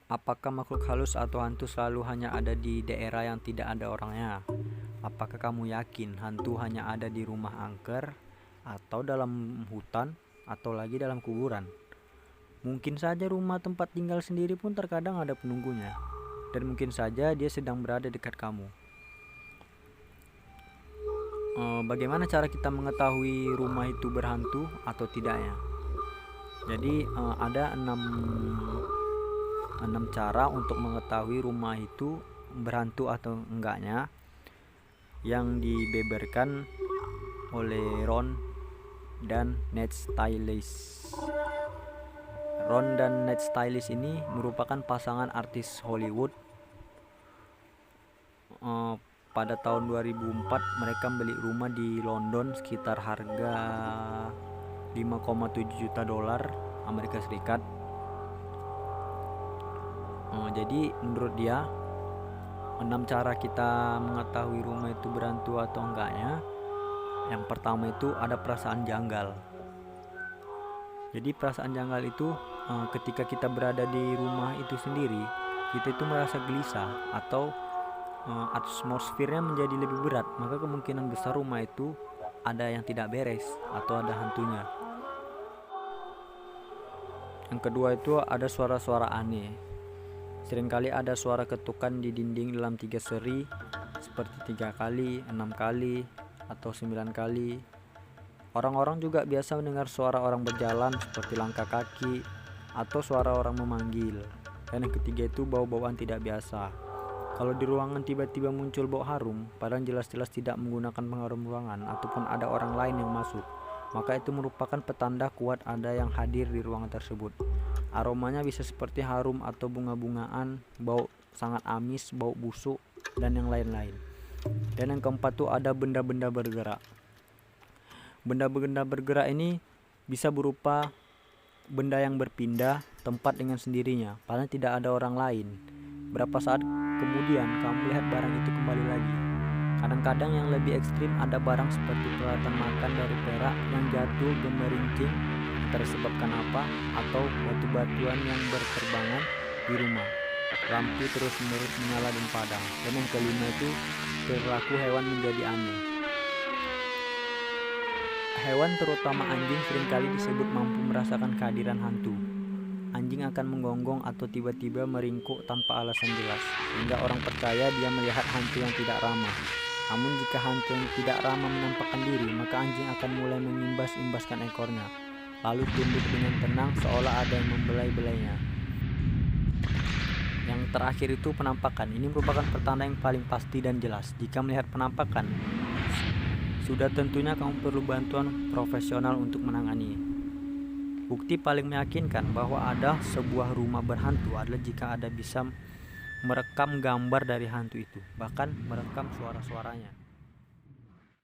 Apakah makhluk halus atau hantu selalu hanya ada di daerah yang tidak ada orangnya? Apakah kamu yakin hantu hanya ada di rumah angker, atau dalam hutan, atau lagi dalam kuburan? Mungkin saja rumah tempat tinggal sendiri pun terkadang ada penunggunya, dan mungkin saja dia sedang berada dekat kamu. Bagaimana cara kita mengetahui rumah itu berhantu atau tidaknya? Jadi ada 6 cara untuk mengetahui rumah itu berhantu atau enggaknya, yang dibeberkan oleh Ron dan Ned Styles. Ron dan Ned Styles ini merupakan pasangan artis Hollywood. Pada tahun 2004 mereka beli rumah di London sekitar harga 5,7 juta dolar Amerika Serikat. Jadi menurut dia 6 cara kita mengetahui rumah itu berhantu atau enggaknya. Yang pertama itu ada perasaan janggal. Jadi perasaan janggal itu ketika kita berada di rumah itu sendiri, kita itu merasa gelisah atau atmosfernya menjadi lebih berat, maka kemungkinan besar rumah itu ada yang tidak beres atau ada hantunya. Yang kedua itu ada suara-suara aneh. Seringkali ada suara ketukan di dinding dalam 3 seri, seperti 3 kali, 6 kali, atau 9 kali. Orang-orang juga biasa mendengar suara orang berjalan seperti langkah kaki, atau suara orang memanggil. Dan yang ketiga itu bau-bauan tidak biasa. Kalau di ruangan tiba-tiba muncul bau harum, padahal jelas-jelas tidak menggunakan pengharum ruangan, ataupun ada orang lain yang masuk, maka itu merupakan petanda kuat ada yang hadir di ruangan tersebut. Aromanya bisa seperti harum atau bunga-bungaan, bau sangat amis, bau busuk, dan yang lain-lain. Dan yang keempat tuh ada benda-benda bergerak. Benda-benda bergerak ini bisa berupa benda yang berpindah tempat dengan sendirinya, padahal tidak ada orang lain. Berapa saat kemudian kamu melihat barang itu kembali lagi. Kadang-kadang yang lebih ekstrim ada barang seperti peralatan makan dari perak yang jatuh gemerincing, tersebabkan apa, atau batu-batuan yang berterbangan di rumah. Lampu terus-menerus menyala dan padam. Dan yang kelima itu perilaku hewan menjadi aneh. Hewan terutama anjing seringkali disebut mampu merasakan kehadiran hantu. Anjing akan menggonggong atau tiba-tiba meringkuk tanpa alasan jelas, sehingga orang percaya dia melihat hantu yang tidak ramah. Namun jika hantu yang tidak ramah menampakkan diri, maka anjing akan mulai mengimbas-imbaskan ekornya, lalu tunduk dengan tenang seolah ada yang membelai-belainya. Yang terakhir itu penampakan. Ini merupakan pertanda yang paling pasti dan jelas. Jika melihat penampakan, sudah tentunya kamu perlu bantuan profesional untuk menangani. Bukti paling meyakinkan bahwa ada sebuah rumah berhantu adalah jika ada bisa merekam gambar dari hantu itu, bahkan merekam suara-suaranya.